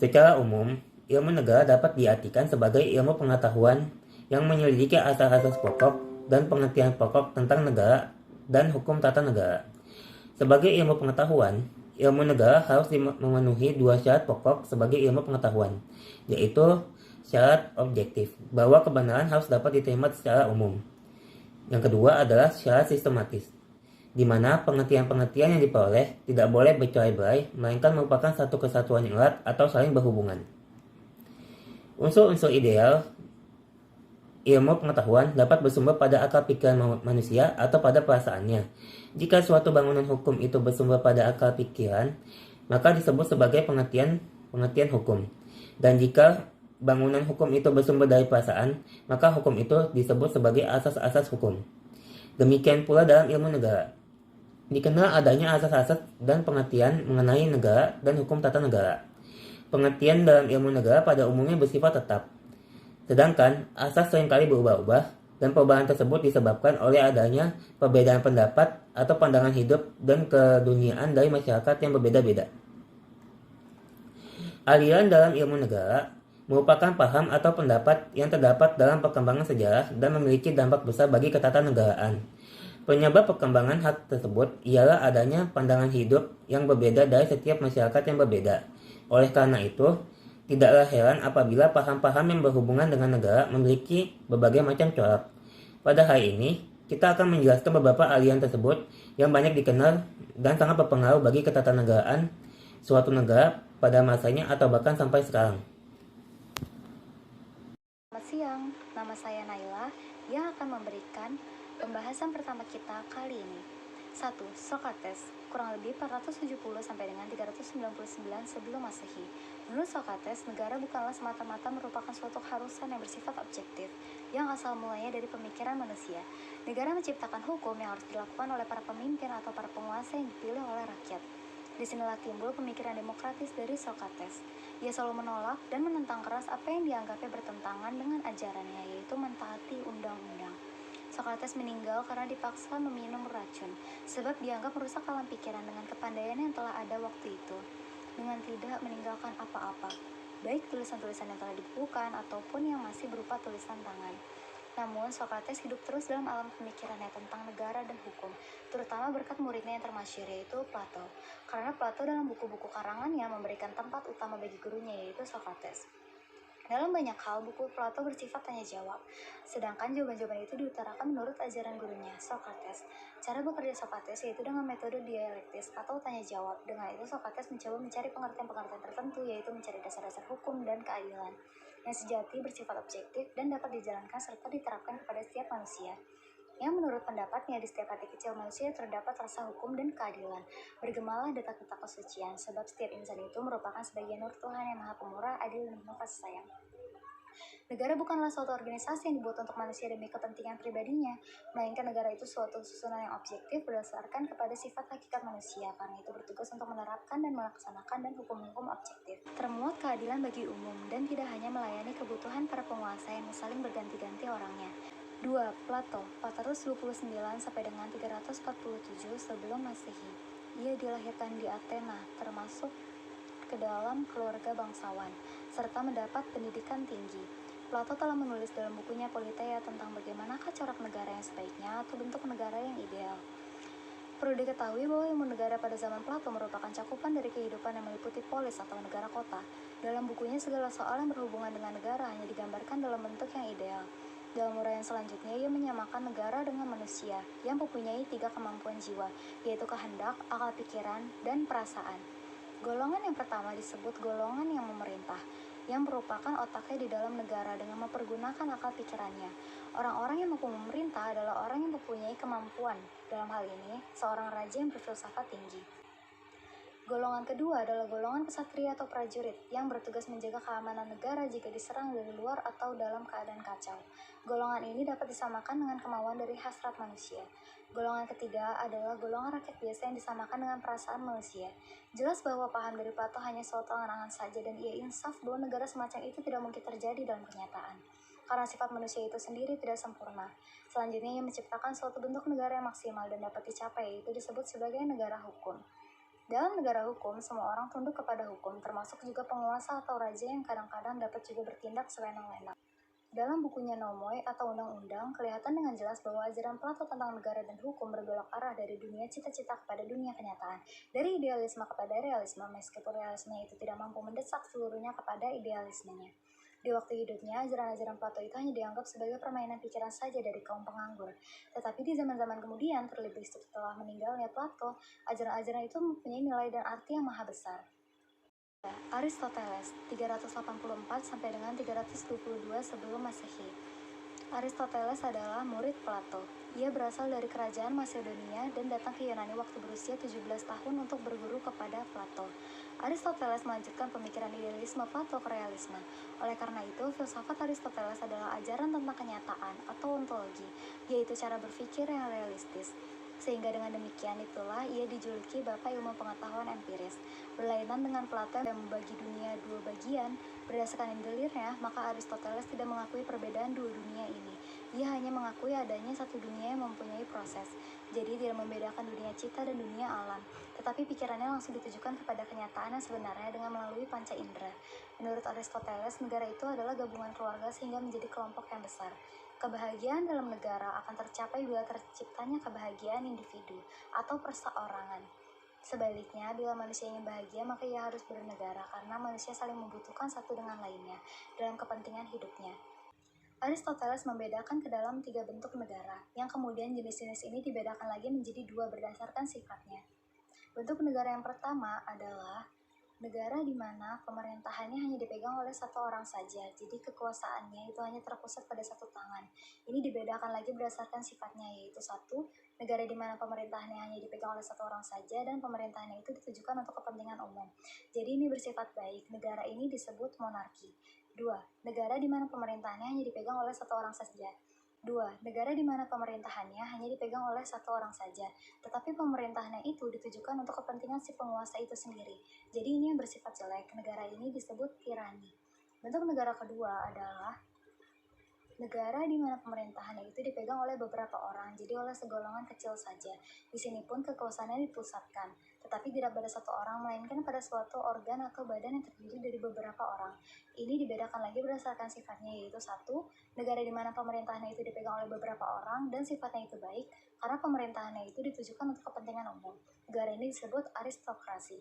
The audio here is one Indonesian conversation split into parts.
Secara umum, ilmu negara dapat diartikan sebagai ilmu pengetahuan yang menyelidiki asas-asas pokok dan pengertian pokok tentang negara dan hukum tata negara. Sebagai ilmu pengetahuan, ilmu negara harus memenuhi dua syarat pokok sebagai ilmu pengetahuan, yaitu syarat objektif, bahwa kebenaran harus dapat diterima secara umum. Yang kedua adalah syarat sistematis, di mana pengertian-pengertian yang diperoleh tidak boleh bercerai-berai, melainkan merupakan satu kesatuan yang erat atau saling berhubungan. Unsur-unsur ideal ilmu pengetahuan dapat bersumber pada akal pikiran manusia atau pada perasaannya. Jika suatu bangunan hukum itu bersumber pada akal pikiran, maka disebut sebagai pengertian hukum. Dan jika bangunan hukum itu bersumber dari perasaan, maka hukum itu disebut sebagai asas-asas hukum. Demikian pula dalam ilmu negara. Dikenal adanya asas-asas dan pengertian mengenai negara dan hukum tata negara. Pengertian dalam ilmu negara pada umumnya bersifat tetap. Sedangkan asas seringkali berubah-ubah dan perubahan tersebut disebabkan oleh adanya perbedaan pendapat atau pandangan hidup dan keduniaan dari masyarakat yang berbeda-beda. Aliran dalam ilmu negara merupakan paham atau pendapat yang terdapat dalam perkembangan sejarah dan memiliki dampak besar bagi ketatanegaraan. Penyebab perkembangan hal tersebut ialah adanya pandangan hidup yang berbeda dari setiap masyarakat yang berbeda. Oleh karena itu, tidaklah heran apabila paham-paham yang berhubungan dengan negara memiliki berbagai macam corak. Pada hari ini, kita akan menjelaskan beberapa aliran tersebut yang banyak dikenal dan sangat berpengaruh bagi ketatanegaraan suatu negara pada masanya atau bahkan sampai sekarang. Selamat siang, nama saya Naila yang akan memberikan pembahasan pertama kita kali ini. 1. Sokrates, kurang lebih 470 sampai dengan 399 sebelum Masehi. Menurut Sokrates, negara bukanlah semata-mata merupakan suatu keharusan yang bersifat objektif, yang asal mulanya dari pemikiran manusia. Negara menciptakan hukum yang harus dilakukan oleh para pemimpin atau para penguasa yang dipilih oleh rakyat. Disinilah timbul pemikiran demokratis dari Sokrates. Ia selalu menolak dan menentang keras apa yang dianggapnya bertentangan dengan ajarannya, yaitu mentaati undang-undang. Sokrates meninggal karena dipaksa meminum racun, sebab dianggap merusak alam pikiran dengan kepandaian yang telah ada waktu itu, dengan tidak meninggalkan apa-apa, baik tulisan-tulisan yang telah dibukukan ataupun yang masih berupa tulisan tangan. Namun, Sokrates hidup terus dalam alam pemikirannya tentang negara dan hukum, terutama berkat muridnya yang termasyhur yaitu Plato. Karena Plato dalam buku-buku karangannya memberikan tempat utama bagi gurunya yaitu Sokrates. Dalam banyak hal, buku Plato bersifat tanya jawab, sedangkan jawaban-jawaban itu diutarakan menurut ajaran gurunya, Sokrates. Cara bekerja Sokrates yaitu dengan metode dialektis atau tanya jawab. Dengan itu, Sokrates mencoba mencari pengertian-pengertian tertentu, yaitu mencari dasar-dasar hukum dan keadilan yang sejati, bersifat objektif, dan dapat dijalankan serta diterapkan kepada setiap manusia. Yang menurut pendapatnya, di setiap hati kecil manusia terdapat rasa hukum dan keadilan. Bergemalah detak-detak kesucian, sebab setiap insan itu merupakan sebagian nur Tuhan yang maha pemurah, adil, dan penuh kasih sayang. Negara bukanlah suatu organisasi yang dibuat untuk manusia demi kepentingan pribadinya, melainkan negara itu suatu susunan yang objektif berdasarkan kepada sifat hakikat manusia, karena itu bertugas untuk menerapkan dan melaksanakan dan hukum-hukum objektif. Termuat keadilan bagi umum dan tidak hanya melayani kebutuhan para penguasa yang saling berganti-ganti orangnya. 2. Plato, 429 sampai dengan 347 sebelum Masehi. Ia dilahirkan di Athena, termasuk ke dalam keluarga bangsawan, serta mendapat pendidikan tinggi. Plato telah menulis dalam bukunya Politeia tentang bagaimanakah corak negara yang sebaiknya atau bentuk negara yang ideal. Perlu diketahui bahwa ilmu negara pada zaman Plato merupakan cakupan dari kehidupan yang meliputi polis atau negara kota. Dalam bukunya, segala soal yang berhubungan dengan negara hanya digambarkan dalam bentuk yang ideal. Dalam uraian selanjutnya, ia menyamakan negara dengan manusia yang mempunyai 3 kemampuan jiwa, yaitu kehendak, akal pikiran, dan perasaan. Golongan yang pertama disebut golongan yang memerintah, yang merupakan otaknya di dalam negara dengan mempergunakan akal pikirannya. Orang-orang yang mampu memerintah adalah orang yang mempunyai kemampuan, dalam hal ini, seorang raja yang berfilsafat tinggi. Golongan kedua adalah golongan kesatria atau prajurit yang bertugas menjaga keamanan negara jika diserang dari luar atau dalam keadaan kacau. Golongan ini dapat disamakan dengan kemauan dari hasrat manusia. Golongan ketiga adalah golongan rakyat biasa yang disamakan dengan perasaan manusia. Jelas bahwa paham dari Plato hanya suatu angan-angan saja, dan ia insaf bahwa negara semacam itu tidak mungkin terjadi dalam kenyataan, karena sifat manusia itu sendiri tidak sempurna. Selanjutnya, ia menciptakan suatu bentuk negara yang maksimal dan dapat dicapai, yaitu disebut sebagai negara hukum. Dalam negara hukum, semua orang tunduk kepada hukum, termasuk juga penguasa atau raja yang kadang-kadang dapat juga bertindak sewenang-wenang. Dalam bukunya Nomoi atau Undang-Undang, kelihatan dengan jelas bahwa ajaran Plato tentang negara dan hukum berbelok arah dari dunia cita-cita kepada dunia kenyataan, dari idealisme kepada realisme, meskipun realismenya itu tidak mampu mendesak seluruhnya kepada idealismenya. Di waktu hidupnya, ajaran-ajaran Plato itu hanya dianggap sebagai permainan pikiran saja dari kaum penganggur. Tetapi di zaman-zaman kemudian, terlebih setelah meninggalnya Plato, ajaran-ajaran itu mempunyai nilai dan arti yang maha besar. Aristoteles 384 sampai dengan 322 sebelum Masehi. Aristoteles adalah murid Plato. Ia berasal dari kerajaan Macedonia dan datang ke Yunani waktu berusia 17 tahun untuk berguru kepada Plato. Aristoteles melanjutkan pemikiran idealisme Plato ke realisme. Oleh karena itu, filsafat Aristoteles adalah ajaran tentang kenyataan atau ontologi, yaitu cara berpikir yang realistis. Sehingga dengan demikian itulah ia dijuluki Bapak Ilmu Pengetahuan Empiris. Berlainan dengan Plato yang membagi dunia dua bagian, berdasarkan indilirnya, maka Aristoteles tidak mengakui perbedaan dua dunia ini. Ia hanya mengakui adanya satu dunia yang mempunyai proses, jadi tidak membedakan dunia cita dan dunia alam. Tetapi pikirannya langsung ditujukan kepada kenyataan yang sebenarnya dengan melalui panca indera. Menurut Aristoteles, negara itu adalah gabungan keluarga sehingga menjadi kelompok yang besar. Kebahagiaan dalam negara akan tercapai bila terciptanya kebahagiaan individu atau perseorangan. Sebaliknya, bila manusia ingin bahagia, maka ia harus bernegara karena manusia saling membutuhkan satu dengan lainnya dalam kepentingan hidupnya. Aristoteles membedakan ke dalam 3 bentuk negara, yang kemudian jenis-jenis ini dibedakan lagi menjadi 2 berdasarkan sifatnya. Bentuk negara yang pertama adalah negara di mana pemerintahannya hanya dipegang oleh satu orang saja, jadi kekuasaannya itu hanya terpusat pada satu tangan. Ini dibedakan lagi berdasarkan sifatnya, yaitu 1. Negara di mana pemerintahannya hanya dipegang oleh satu orang saja dan pemerintahannya itu ditujukan untuk kepentingan umum. Jadi ini bersifat baik, negara ini disebut monarki. 2. Negara di mana pemerintahannya hanya dipegang oleh satu orang saja. 2. Negara di mana pemerintahannya hanya dipegang oleh satu orang saja, tetapi pemerintahannya itu ditujukan untuk kepentingan si penguasa itu sendiri. Jadi ini yang bersifat jelek, negara ini disebut tirani. Bentuk negara kedua adalah negara di mana pemerintahannya itu dipegang oleh beberapa orang, jadi oleh segolongan kecil saja. Di sini pun kekuasaannya dipusatkan, tetapi tidak pada satu orang, melainkan pada suatu organ atau badan yang terdiri dari beberapa orang. Ini dibedakan lagi berdasarkan sifatnya, yaitu 1. Negara di mana pemerintahannya itu dipegang oleh beberapa orang dan sifatnya itu baik, karena pemerintahannya itu ditujukan untuk kepentingan umum. Negara ini disebut aristokrasi.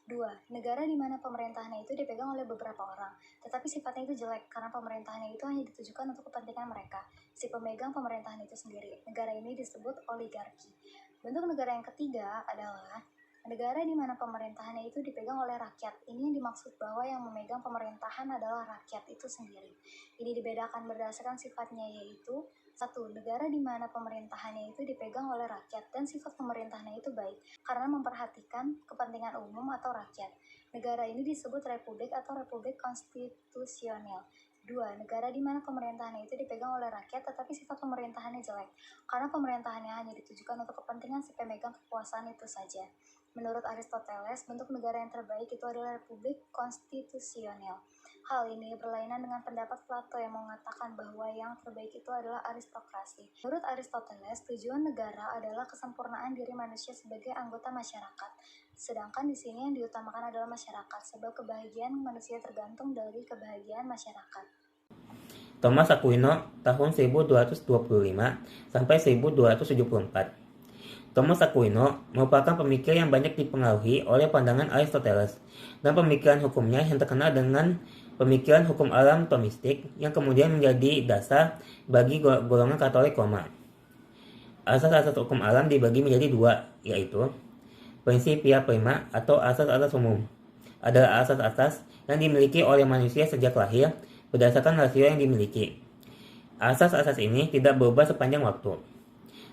2. Negara di mana pemerintahannya itu dipegang oleh beberapa orang, tetapi sifatnya itu jelek karena pemerintahannya itu hanya ditujukan untuk kepentingan mereka, si pemegang pemerintahan itu sendiri. Negara ini disebut oligarki. Bentuk negara yang ketiga adalah negara di mana pemerintahannya itu dipegang oleh rakyat. Ini yang dimaksud bahwa yang memegang pemerintahan adalah rakyat itu sendiri. Ini dibedakan berdasarkan sifatnya, yaitu 1. Negara di mana pemerintahannya itu dipegang oleh rakyat dan sifat pemerintahannya itu baik karena memperhatikan kepentingan umum atau rakyat. Negara ini disebut republik atau republik konstitusional. 2. Negara di mana pemerintahannya itu dipegang oleh rakyat tetapi sifat pemerintahannya jelek karena pemerintahannya hanya ditujukan untuk kepentingan si pemegang kekuasaan itu saja. Menurut Aristoteles, bentuk negara yang terbaik itu adalah republik konstitusional. Hal ini berlainan dengan pendapat Plato yang mengatakan bahwa yang terbaik itu adalah aristokrasi. Menurut Aristoteles, tujuan negara adalah kesempurnaan diri manusia sebagai anggota masyarakat. Sedangkan di sini yang diutamakan adalah masyarakat, sebab kebahagiaan manusia tergantung dari kebahagiaan masyarakat. Thomas Aquino tahun 1225 sampai 1274. Thomas Aquino merupakan pemikir yang banyak dipengaruhi oleh pandangan Aristoteles dan pemikiran hukumnya yang terkenal dengan pemikiran hukum alam Thomistik yang kemudian menjadi dasar bagi golongan Katolik Roma. Asas-asas hukum alam dibagi menjadi 2, yaitu Principia Prima atau asas-asas umum. Adalah asas-asas yang dimiliki oleh manusia sejak lahir berdasarkan rasio yang dimiliki. Asas-asas ini tidak berubah sepanjang waktu.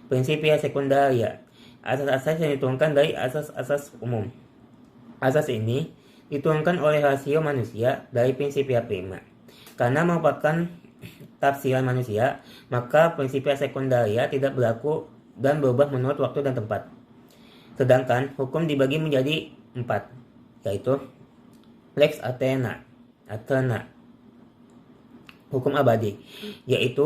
Principia Secundaria, asas-asas yang diturunkan dari asas-asas umum. Asas ini diturunkan oleh rasio manusia dari Principia Prima. Karena merupakan tafsiran manusia, maka Principia Secundaria tidak berlaku dan berubah menurut waktu dan tempat. Sedangkan hukum dibagi menjadi 4, yaitu Lex Aeterna, hukum abadi, yaitu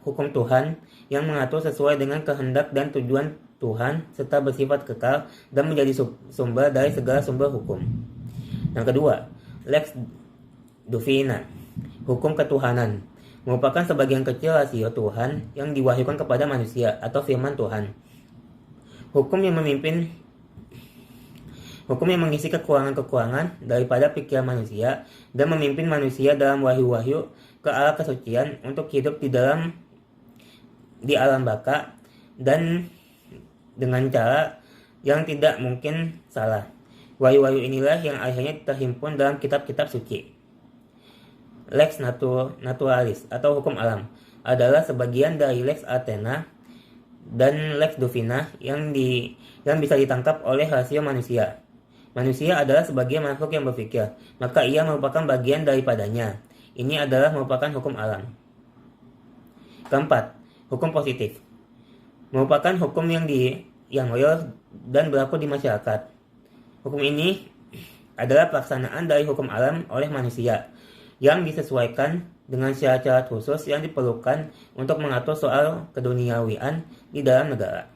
hukum Tuhan yang mengatur sesuai dengan kehendak dan tujuan Tuhan serta bersifat kekal dan menjadi sumber dari segala sumber hukum. Yang kedua, lex divina, hukum ketuhanan, merupakan sebagian kecil rasio Tuhan yang diwahyukan kepada manusia atau firman Tuhan. Hukum yang mengisi kekurangan-kekurangan daripada pikiran manusia dan memimpin manusia dalam wahyu-wahyu ke arah kesucian untuk hidup di alam baka dan dengan cara yang tidak mungkin salah. Wahyu-wahyu inilah yang akhirnya terhimpun dalam kitab-kitab suci. Lex naturalis atau hukum alam adalah sebagian dari lex Athena dan lex divina yang bisa ditangkap oleh rasio manusia. Manusia adalah sebagai makhluk yang berpikir, maka ia merupakan bagian daripadanya. Ini adalah merupakan hukum alam. Keempat, hukum positif. Merupakan hukum yang real dan berlaku di masyarakat. Hukum ini adalah pelaksanaan dari hukum alam oleh manusia yang disesuaikan dengan syarat-syarat khusus yang diperlukan untuk mengatur soal keduniawian di dalam negara.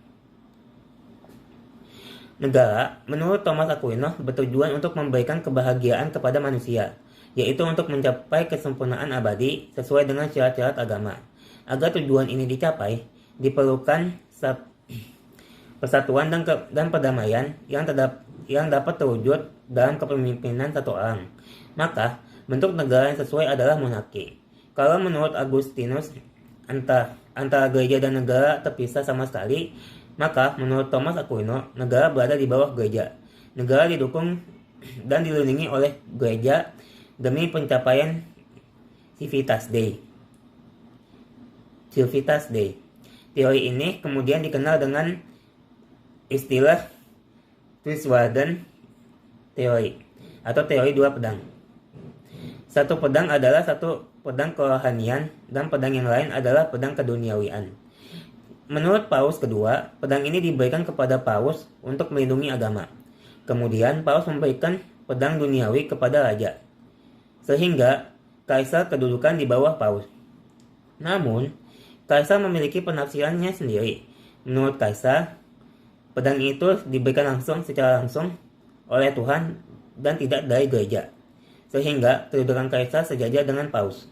Negara, menurut Thomas Aquinas, bertujuan untuk memberikan kebahagiaan kepada manusia, yaitu untuk mencapai kesempurnaan abadi sesuai dengan syarat-syarat agama. Agar tujuan ini dicapai, diperlukan persatuan dan perdamaian yang dapat terwujud dalam kepemimpinan satu orang. Maka, bentuk negara yang sesuai adalah monarki. Kalau menurut Agustinus, antara gereja dan negara terpisah sama sekali, maka menurut Thomas Aquinas, negara berada di bawah gereja. Negara didukung dan dilindungi oleh gereja demi pencapaian Civitas Dei. Teori ini kemudian dikenal dengan istilah Twiswarden teori atau teori dua pedang. Satu pedang adalah satu pedang kerohanian dan pedang yang lain adalah pedang keduniawian. Menurut Paus kedua, pedang ini diberikan kepada Paus untuk melindungi agama. Kemudian Paus memberikan pedang duniawi kepada raja, sehingga kaisar kedudukan di bawah Paus. Namun, kaisar memiliki penafsirannya sendiri. Menurut kaisar, pedang itu diberikan secara langsung oleh Tuhan dan tidak dari gereja, sehingga kedudukan kaisar sejajar dengan Paus.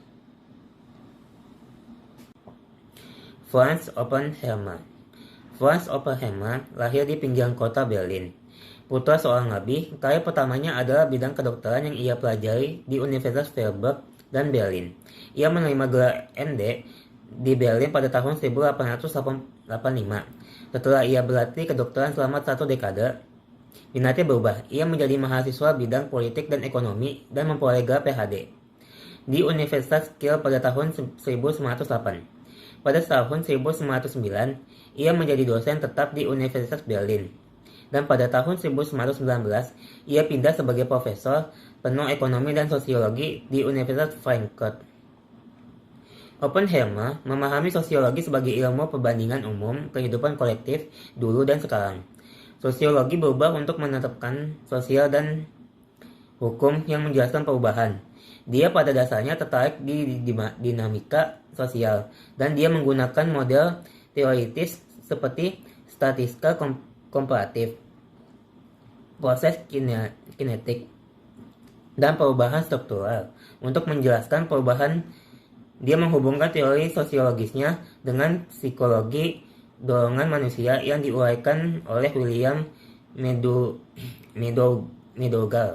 Franz Oppenheimer. Franz Oppenheimer lahir di pinggiran kota Berlin. Putra seorang nabi, karir pertamanya adalah bidang kedokteran yang ia pelajari di Universitas Freiburg dan Berlin. Ia menerima gelar MD di Berlin pada tahun 1885. Setelah ia berlatih kedokteran selama 1 dekade, minatnya berubah. Ia menjadi mahasiswa bidang politik dan ekonomi dan memperoleh gelar PhD di Universitas Kiel pada tahun 1908. Pada tahun 1909, ia menjadi dosen tetap di Universitas Berlin. Dan pada tahun 1919, ia pindah sebagai profesor penuh ekonomi dan sosiologi di Universitas Frankfurt. Oppenheimer memahami sosiologi sebagai ilmu perbandingan umum kehidupan kolektif dulu dan sekarang. Sosiologi berubah untuk menetapkan sosial dan hukum yang menjelaskan perubahan. Dia pada dasarnya tertarik di dinamika sosial, dan dia menggunakan model teoritis seperti statistika komparatif, proses kinetik, dan perubahan struktural. Untuk menjelaskan perubahan, dia menghubungkan teori sosiologisnya dengan psikologi dorongan manusia yang diuraikan oleh William Medogal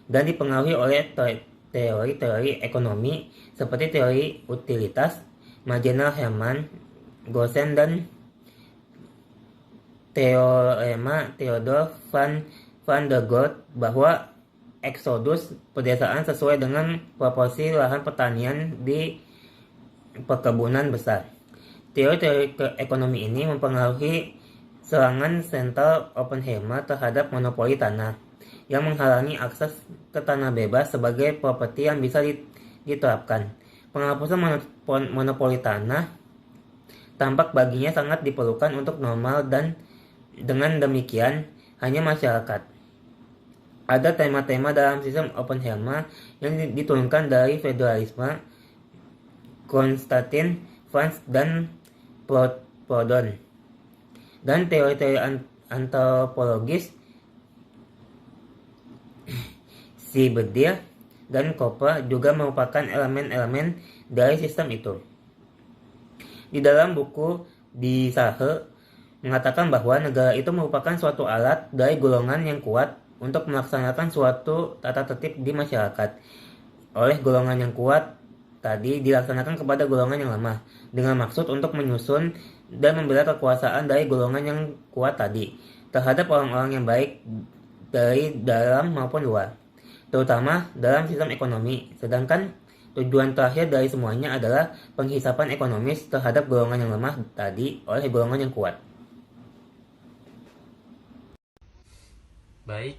dan dipengaruhi oleh teori-teori ekonomi seperti teori utilitas, Magenel Hermann Goosen, dan teorema Theodor van der Goltz bahwa eksodus pedesaan sesuai dengan proporsi lahan pertanian di perkebunan besar. Teori-teori ekonomi ini mempengaruhi serangan sentral Oppenheimer terhadap monopoli tanah, yang menghalangi akses ke tanah bebas sebagai properti yang bisa diterapkan. Penghapusan monopoli tanah tampak baginya sangat diperlukan untuk normal, dan dengan demikian hanya masyarakat. Ada tema-tema dalam sistem Oppenheimer yang diturunkan dari federalisme. Konstantin Vance dan Proudhon. Dan teori-teori antropologis Bedir dan Cooper juga merupakan elemen-elemen dari sistem itu. Di dalam buku di Sahe mengatakan bahwa negara itu merupakan suatu alat dari golongan yang kuat untuk melaksanakan suatu tata tertib di masyarakat. Oleh golongan yang kuat tadi dilaksanakan kepada golongan yang lemah dengan maksud untuk menyusun dan membela kekuasaan dari golongan yang kuat tadi terhadap orang-orang yang baik dari dalam maupun luar, terutama dalam sistem ekonomi. Sedangkan tujuan terakhir dari semuanya adalah penghisapan ekonomis terhadap golongan yang lemah tadi oleh golongan yang kuat. Baik,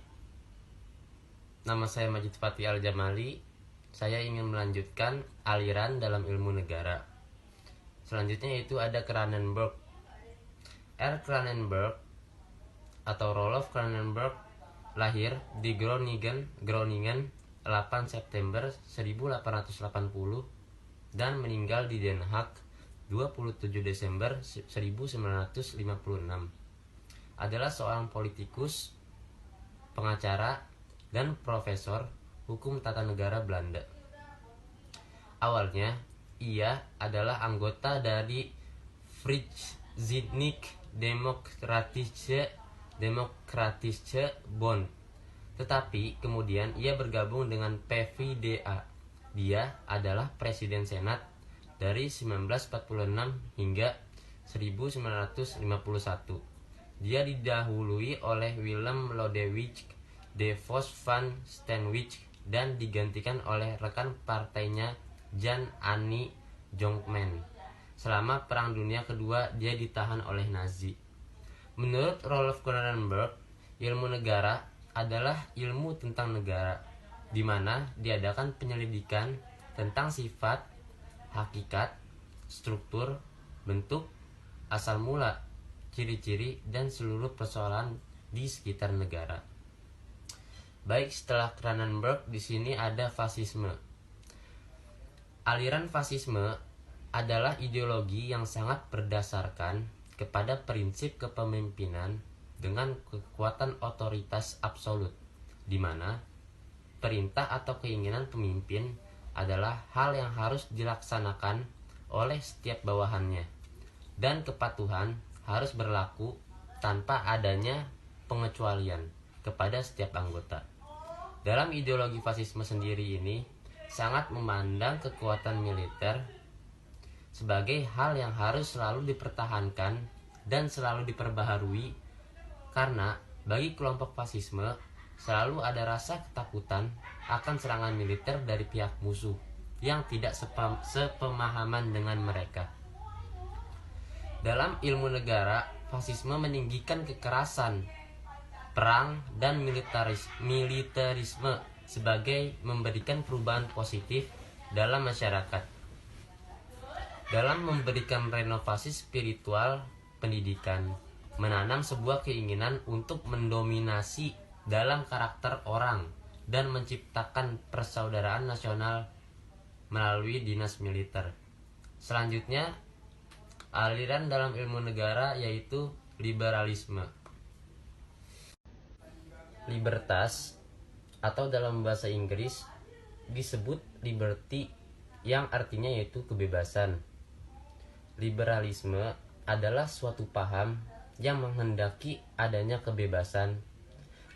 nama saya Majid Fatih Al-Jamali. Saya ingin melanjutkan aliran dalam ilmu negara. Selanjutnya yaitu ada Cranenburg. R. Cranenburg atau Rolof Cranenburg lahir di Groningen 8 September 1880 dan meninggal di Den Haag 27 Desember 1956. Adalah seorang politikus, pengacara, dan profesor hukum tata negara Belanda. Awalnya, ia adalah anggota dari Vrijzinnig Democratische Bond. Tetapi kemudian ia bergabung dengan PVDA. Dia adalah presiden senat dari 1946 hingga 1951. Dia didahului oleh Willem Lodewijk de Vos van Steenwijk dan digantikan oleh rekan partainya Jan Annie Jonkman. Selama Perang Dunia Kedua dia ditahan oleh Nazi. Menurut Rolof Cranenburg, ilmu negara adalah ilmu tentang negara, di mana diadakan penyelidikan tentang sifat, hakikat, struktur, bentuk, asal mula, ciri-ciri, dan seluruh persoalan di sekitar negara. Baik, setelah Cranenburg di sini ada fasisme. Aliran fasisme adalah ideologi yang sangat berdasarkan kepada prinsip kepemimpinan dengan kekuatan otoritas absolut, di mana perintah atau keinginan pemimpin adalah hal yang harus dilaksanakan oleh setiap bawahannya, dan kepatuhan harus berlaku tanpa adanya pengecualian kepada setiap anggota. Dalam ideologi fasisme sendiri ini sangat memandang kekuatan militer sebagai hal yang harus selalu dipertahankan dan selalu diperbaharui, karena bagi kelompok fasisme selalu ada rasa ketakutan akan serangan militer dari pihak musuh yang tidak sepemahaman dengan mereka. Dalam ilmu negara, fasisme meninggikan kekerasan, perang, dan militerisme sebagai memberikan perubahan positif dalam masyarakat. Dalam memberikan renovasi spiritual pendidikan, menanam sebuah keinginan untuk mendominasi dalam karakter orang dan menciptakan persaudaraan nasional melalui dinas militer. Selanjutnya, aliran dalam ilmu negara yaitu liberalisme. Libertas atau dalam bahasa Inggris disebut liberty, yang artinya yaitu kebebasan. Liberalisme adalah suatu paham yang menghendaki adanya kebebasan.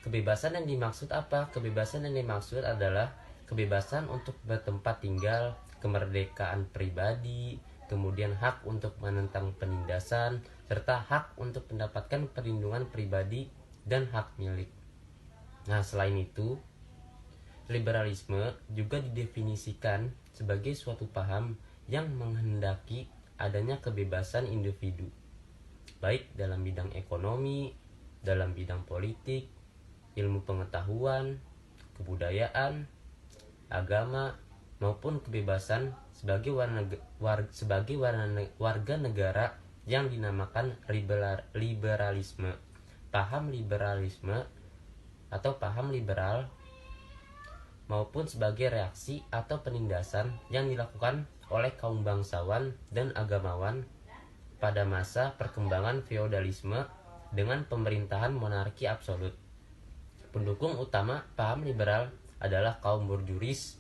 Kebebasan yang dimaksud apa? Kebebasan yang dimaksud adalah kebebasan untuk bertempat tinggal, kemerdekaan pribadi, kemudian hak untuk menentang penindasan, serta hak untuk mendapatkan perlindungan pribadi dan hak milik. Nah, selain itu, liberalisme juga didefinisikan sebagai suatu paham yang menghendaki adanya kebebasan individu, baik dalam bidang ekonomi, dalam bidang politik, ilmu pengetahuan, kebudayaan, agama, maupun kebebasan sebagai warga negara yang dinamakan liberalisme. Paham liberalisme atau paham liberal maupun sebagai reaksi atau penindasan yang dilakukan oleh kaum bangsawan dan agamawan pada masa perkembangan feodalisme dengan pemerintahan monarki absolut. Pendukung utama paham liberal adalah kaum borjuris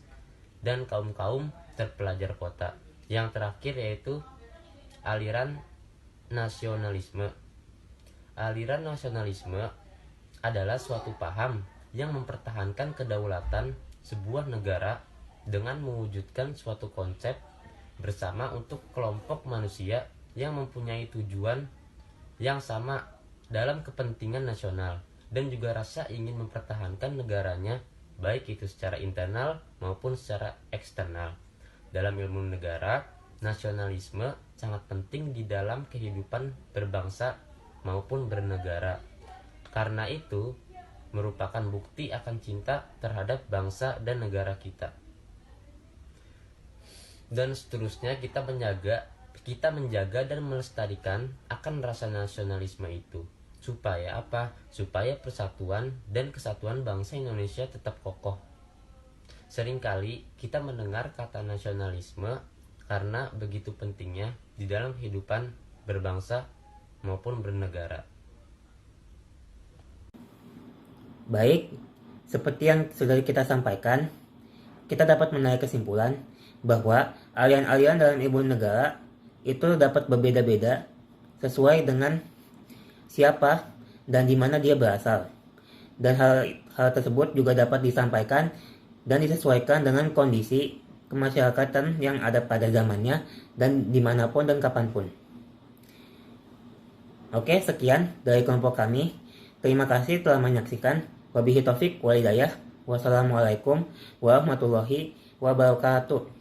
dan kaum-kaum terpelajar kota. Yang terakhir yaitu aliran nasionalisme. Aliran nasionalisme adalah suatu paham yang mempertahankan kedaulatan sebuah negara dengan mewujudkan suatu konsep bersama untuk kelompok manusia yang mempunyai tujuan yang sama dalam kepentingan nasional dan juga rasa ingin mempertahankan negaranya, baik itu secara internal maupun secara eksternal. Dalam ilmu negara, nasionalisme sangat penting di dalam kehidupan berbangsa maupun bernegara. Karena itu, merupakan bukti akan cinta terhadap bangsa dan negara kita. Dan seterusnya kita menjaga dan melestarikan akan rasa nasionalisme itu. Supaya apa? Supaya persatuan dan kesatuan bangsa Indonesia tetap kokoh. Seringkali kita mendengar kata nasionalisme karena begitu pentingnya di dalam kehidupan berbangsa maupun bernegara. Baik, seperti yang sudah kita sampaikan, kita dapat menarik kesimpulan bahwa aliran-aliran dalam ilmu negara itu dapat berbeda-beda sesuai dengan siapa dan di mana dia berasal. Dan hal tersebut juga dapat disampaikan dan disesuaikan dengan kondisi kemasyarakatan yang ada pada zamannya dan dimanapun dan kapanpun. Oke, sekian dari kelompok kami. Terima kasih telah menyaksikan. Wabillahi taufik wal hidayah. Wassalamualaikum warahmatullahi wabarakatuh.